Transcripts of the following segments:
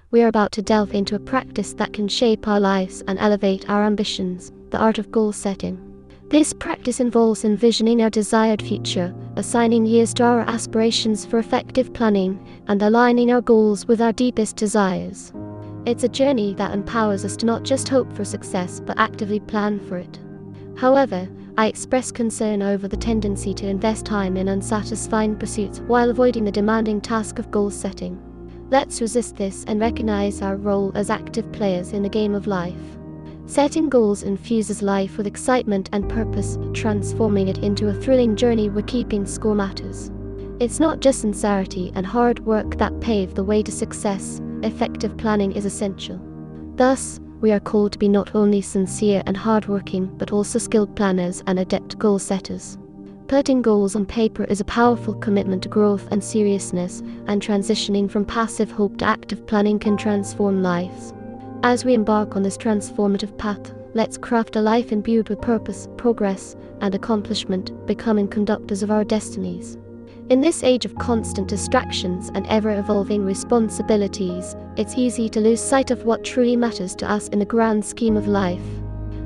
we are about to delve into a practice that can shape our lives and elevate our ambitions, the art of goal setting. This practice involves envisioning our desired future, assigning years to our aspirations for effective planning, and aligning our goals with our deepest desires. It's a journey that empowers us to not just hope for success but actively plan for it. However, I express concern over the tendency to invest time in unsatisfying pursuits while avoiding the demanding task of goal setting. Let's resist this and recognize our role as active players in the game of life. Setting goals infuses life with excitement and purpose, transforming it into a thrilling journey where keeping score matters. It's not just sincerity and hard work that pave the way to success, effective planning is essential. Thus, we are called to be not only sincere and hardworking but also skilled planners and adept goal setters. Putting goals on paper is a powerful commitment to growth and seriousness, and transitioning from passive hope to active planning can transform lives. As we embark on this transformative path, let's craft a life imbued with purpose, progress, and accomplishment, becoming conductors of our destinies. In this age of constant distractions and ever-evolving responsibilities, it's easy to lose sight of what truly matters to us in the grand scheme of life.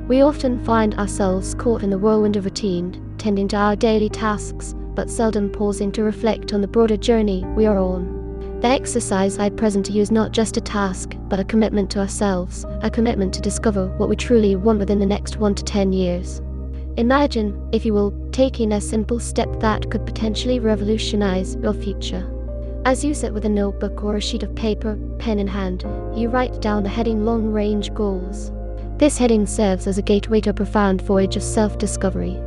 We often find ourselves caught in the whirlwind of routine, tending to our daily tasks, but seldom pausing to reflect on the broader journey we are on. The exercise I present to you is not just a task, but a commitment to ourselves, a commitment to discover what we truly want within the next 1 to 10 years. Imagine, if you will, taking a simple step that could potentially revolutionize your future. As you sit with a notebook or a sheet of paper, pen in hand, you write down the heading Long-Range Goals. This heading serves as a gateway to a profound voyage of self-discovery.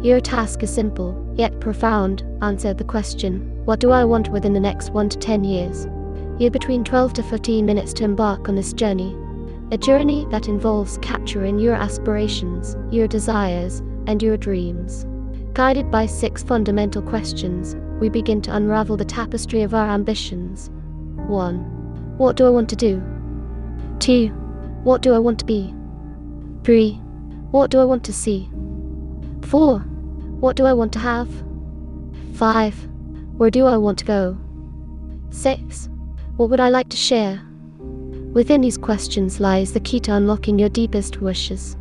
Your task is simple, yet profound. Answer the question, what do I want within the next 1 to 10 years? You have between 12 to 15 minutes to embark on this journey. A journey that involves capturing your aspirations, your desires, and your dreams. Guided by 6 fundamental questions, we begin to unravel the tapestry of our ambitions. 1. What do I want to do? 2. What do I want to be? 3. What do I want to see? 4. What do I want to have? 5. Where do I want to go? 6. What would I like to share? Within these questions lies the key to unlocking your deepest wishes.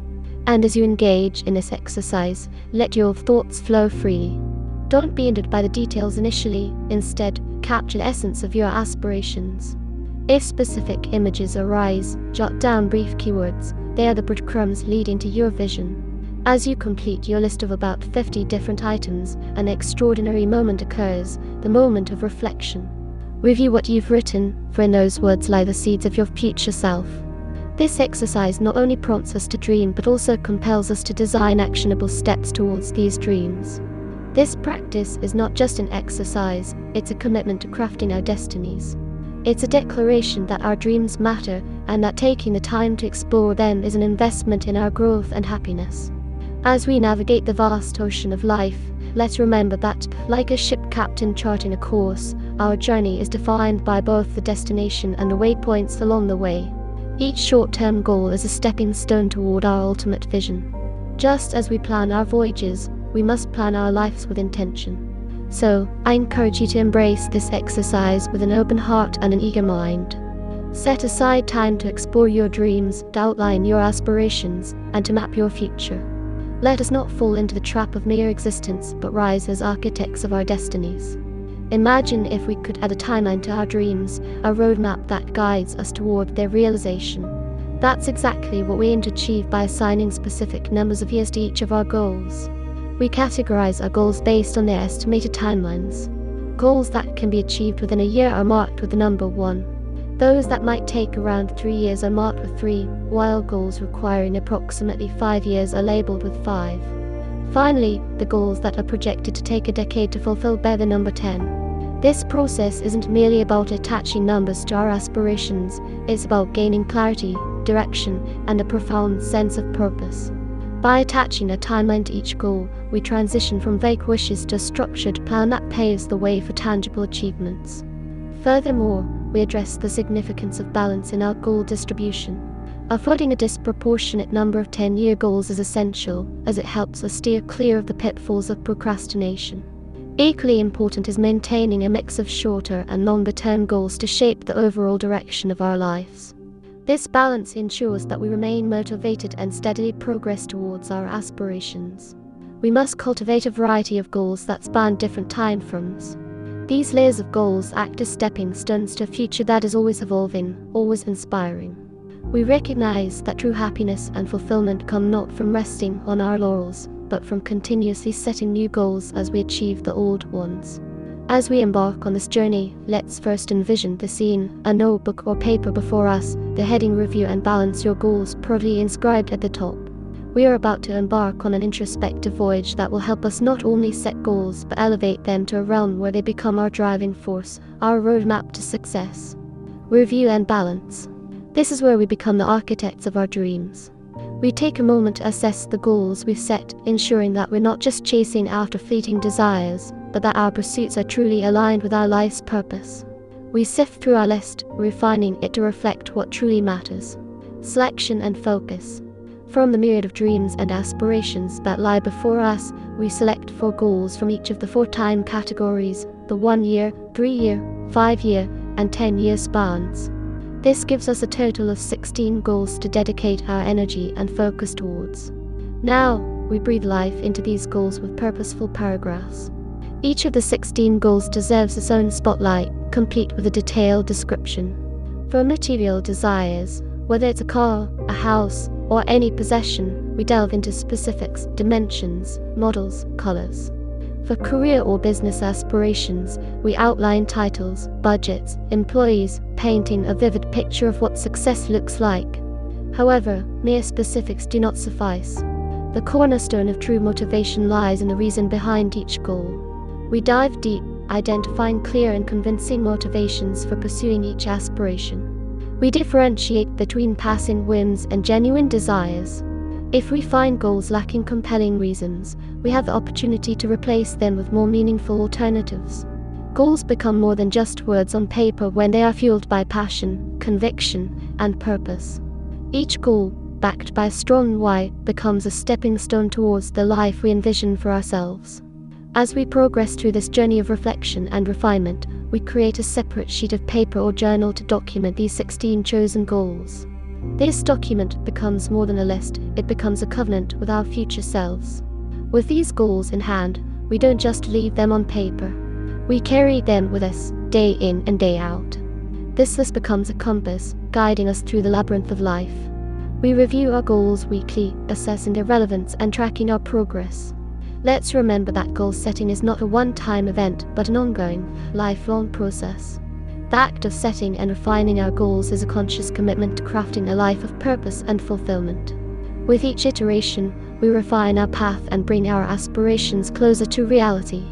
And as you engage in this exercise, let your thoughts flow freely. Don't be hindered by the details initially, instead, capture the essence of your aspirations. If specific images arise, jot down brief keywords. They are the breadcrumbs leading to your vision. As you complete your list of about 50 different items, an extraordinary moment occurs, the moment of reflection. Review what you've written, for in those words lie the seeds of your future self. This exercise not only prompts us to dream but also compels us to design actionable steps towards these dreams. This practice is not just an exercise, it's a commitment to crafting our destinies. It's a declaration that our dreams matter and that taking the time to explore them is an investment in our growth and happiness. As we navigate the vast ocean of life, let's remember that, like a ship captain charting a course, our journey is defined by both the destination and the waypoints along the way. Each short-term goal is a stepping stone toward our ultimate vision. Just as we plan our voyages, we must plan our lives with intention. So, I encourage you to embrace this exercise with an open heart and an eager mind. Set aside time to explore your dreams, to outline your aspirations, and to map your future. Let us not fall into the trap of mere existence, but rise as architects of our destinies. Imagine if we could add a timeline to our dreams, a roadmap that guides us toward their realization. That's exactly what we aim to achieve by assigning specific numbers of years to each of our goals. We categorize our goals based on their estimated timelines. Goals that can be achieved within a year are marked with the number 1. Those that might take around 3 years are marked with 3, while goals requiring approximately 5 years are labeled with 5. Finally, the goals that are projected to take a decade to fulfill bear the number 10. This process isn't merely about attaching numbers to our aspirations, it's about gaining clarity, direction, and a profound sense of purpose. By attaching a timeline to each goal, we transition from vague wishes to a structured plan that paves the way for tangible achievements. Furthermore, we address the significance of balance in our goal distribution. Avoiding a disproportionate number of 10-year goals is essential, as it helps us steer clear of the pitfalls of procrastination. Equally important is maintaining a mix of shorter and longer-term goals to shape the overall direction of our lives. This balance ensures that we remain motivated and steadily progress towards our aspirations. We must cultivate a variety of goals that span different time frames. These layers of goals act as stepping stones to a future that is always evolving, always inspiring. We recognize that true happiness and fulfillment come not from resting on our laurels, but from continuously setting new goals as we achieve the old ones. As we embark on this journey, let's first envision the scene, a notebook or paper before us, the heading "Review and Balance Your Goals" proudly inscribed at the top. We are about to embark on an introspective voyage that will help us not only set goals but elevate them to a realm where they become our driving force, our roadmap to success. Review and balance. This is where we become the architects of our dreams. We take a moment to assess the goals we've set, ensuring that we're not just chasing after fleeting desires, but that our pursuits are truly aligned with our life's purpose. We sift through our list, refining it to reflect what truly matters. Selection and focus. From the myriad of dreams and aspirations that lie before us, we select 4 goals from each of the 4 time categories: the 1-year, 3-year, 5-year, and 10-year spans. This gives us a total of 16 goals to dedicate our energy and focus towards. Now, we breathe life into these goals with purposeful paragraphs. Each of the 16 goals deserves its own spotlight, complete with a detailed description. For material desires, whether it's a car, a house, or any possession, we delve into specifics, dimensions, models, colors. For career or business aspirations, we outline titles, budgets, employees, painting a vivid picture of what success looks like. However, mere specifics do not suffice. The cornerstone of true motivation lies in the reason behind each goal. We dive deep, identifying clear and convincing motivations for pursuing each aspiration. We differentiate between passing whims and genuine desires. If we find goals lacking compelling reasons, we have the opportunity to replace them with more meaningful alternatives. Goals become more than just words on paper when they are fueled by passion, conviction, and purpose. Each goal, backed by a strong why, becomes a stepping stone towards the life we envision for ourselves. As we progress through this journey of reflection and refinement, we create a separate sheet of paper or journal to document these 16 chosen goals. This document becomes more than a list, it becomes a covenant with our future selves. With these goals in hand, we don't just leave them on paper. We carry them with us, day in and day out. This list becomes a compass, guiding us through the labyrinth of life. We review our goals weekly, assessing their relevance and tracking our progress. Let's remember that goal setting is not a one-time event, but an ongoing, lifelong process. The act of setting and refining our goals is a conscious commitment to crafting a life of purpose and fulfillment. With each iteration, we refine our path and bring our aspirations closer to reality.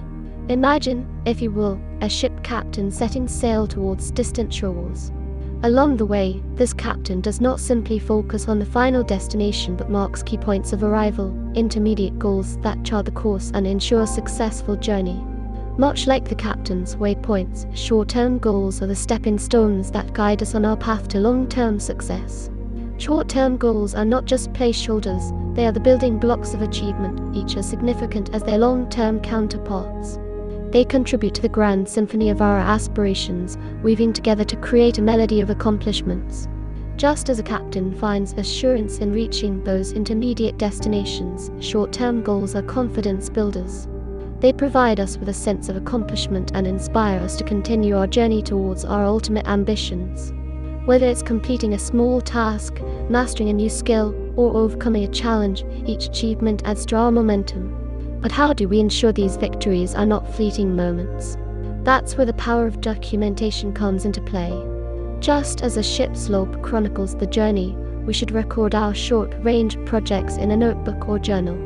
Imagine, if you will, a ship captain setting sail towards distant shores. Along the way, this captain does not simply focus on the final destination but marks key points of arrival, intermediate goals that chart the course and ensure a successful journey. Much like the captain's waypoints, short-term goals are the stepping stones that guide us on our path to long-term success. Short-term goals are not just placeholders, they are the building blocks of achievement, each as significant as their long-term counterparts. They contribute to the grand symphony of our aspirations, weaving together to create a melody of accomplishments. Just as a captain finds assurance in reaching those intermediate destinations, short-term goals are confidence builders. They provide us with a sense of accomplishment and inspire us to continue our journey towards our ultimate ambitions. Whether it's completing a small task, mastering a new skill, or overcoming a challenge, each achievement adds to our momentum. But how do we ensure these victories are not fleeting moments? That's where the power of documentation comes into play. Just as a ship's log chronicles the journey, we should record our short-range projects in a notebook or journal.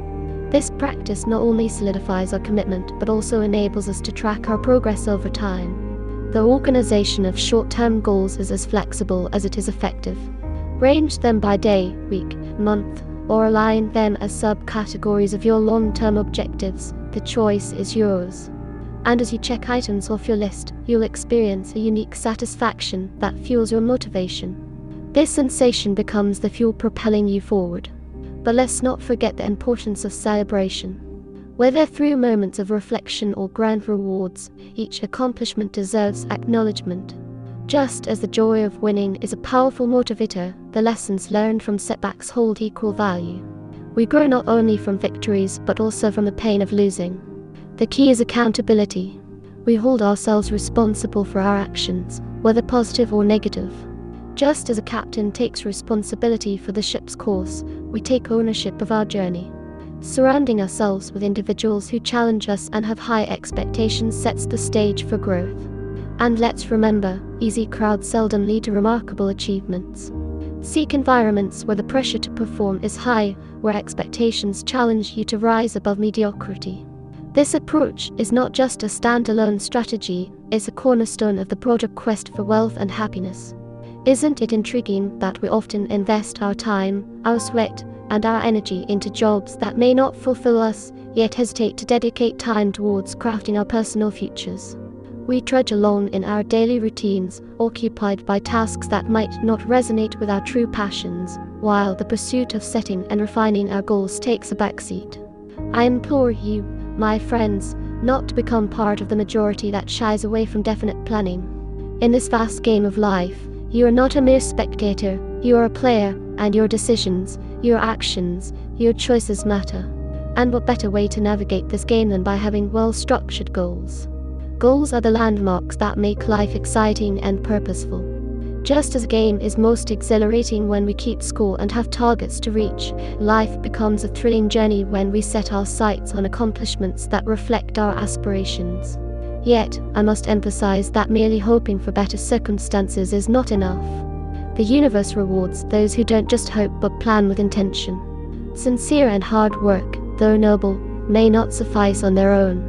This practice not only solidifies our commitment but also enables us to track our progress over time. The organization of short-term goals is as flexible as it is effective. Range them by day, week, month, or align them as subcategories of your long-term objectives. The choice is yours. And as you check items off your list, you'll experience a unique satisfaction that fuels your motivation. This sensation becomes the fuel propelling you forward. But let's not forget the importance of celebration. Whether through moments of reflection or grand rewards, each accomplishment deserves acknowledgement. Just as the joy of winning is a powerful motivator, the lessons learned from setbacks hold equal value. We grow not only from victories but also from the pain of losing. The key is accountability. We hold ourselves responsible for our actions, whether positive or negative. Just as a captain takes responsibility for the ship's course, we take ownership of our journey. Surrounding ourselves with individuals who challenge us and have high expectations sets the stage for growth. And let's remember, easy crowds seldom lead to remarkable achievements. Seek environments where the pressure to perform is high, where expectations challenge you to rise above mediocrity. This approach is not just a standalone strategy, it's a cornerstone of the broader quest for wealth and happiness. Isn't it intriguing that we often invest our time, our sweat, and our energy into jobs that may not fulfill us, yet hesitate to dedicate time towards crafting our personal futures? We trudge along in our daily routines, occupied by tasks that might not resonate with our true passions, while the pursuit of setting and refining our goals takes a backseat. I implore you, my friends, not to become part of the majority that shies away from definite planning. In this vast game of life, you are not a mere spectator, you are a player, and your decisions, your actions, your choices matter. And what better way to navigate this game than by having well-structured goals? Goals are the landmarks that make life exciting and purposeful. Just as a game is most exhilarating when we keep score and have targets to reach, life becomes a thrilling journey when we set our sights on accomplishments that reflect our aspirations. Yet, I must emphasize that merely hoping for better circumstances is not enough. The universe rewards those who don't just hope but plan with intention. Sincere and hard work, though noble, may not suffice on their own.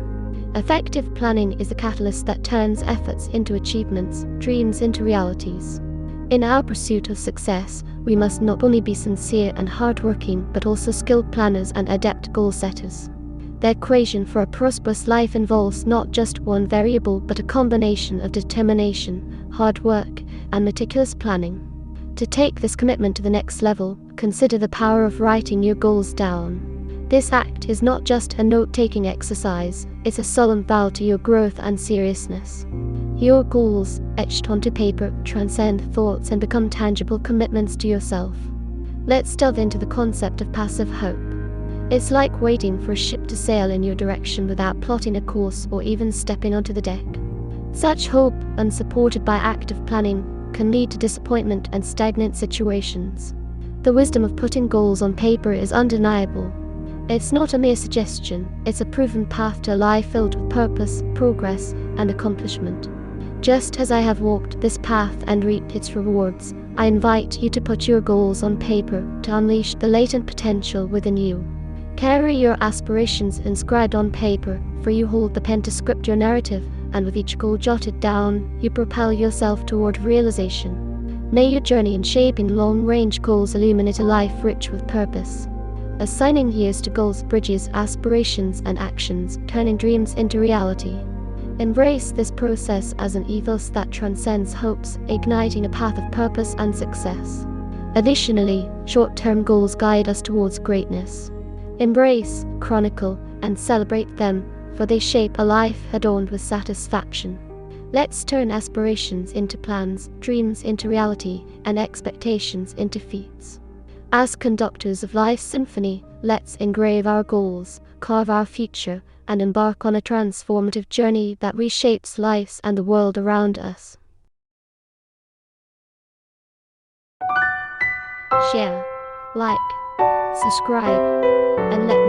Effective planning is the catalyst that turns efforts into achievements, dreams into realities. In our pursuit of success, we must not only be sincere and hardworking but also skilled planners and adept goal setters. The equation for a prosperous life involves not just one variable but a combination of determination, hard work, and meticulous planning. To take this commitment to the next level, consider the power of writing your goals down. This act is not just a note-taking exercise, it's a solemn vow to your growth and seriousness. Your goals, etched onto paper, transcend thoughts and become tangible commitments to yourself. Let's delve into the concept of passive hope. It's like waiting for a ship to sail in your direction without plotting a course or even stepping onto the deck. Such hope, unsupported by active planning, can lead to disappointment and stagnant situations. The wisdom of putting goals on paper is undeniable. It's not a mere suggestion, it's a proven path to a life filled with purpose, progress, and accomplishment. Just as I have walked this path and reaped its rewards, I invite you to put your goals on paper to unleash the latent potential within you. Carry your aspirations inscribed on paper, for you hold the pen to script your narrative, and with each goal jotted down, you propel yourself toward realization. May your journey in shaping long-range goals illuminate a life rich with purpose. Assigning years to goals bridges aspirations and actions, turning dreams into reality. Embrace this process as an ethos that transcends hopes, igniting a path of purpose and success. Additionally, short-term goals guide us towards greatness. Embrace, chronicle, and celebrate them, for they shape a life adorned with satisfaction. Let's turn aspirations into plans, dreams into reality, and expectations into feats. As conductors of life's symphony, let's engrave our goals, carve our future, and embark on a transformative journey that reshapes lives and the world around us. Share, like, subscribe, and let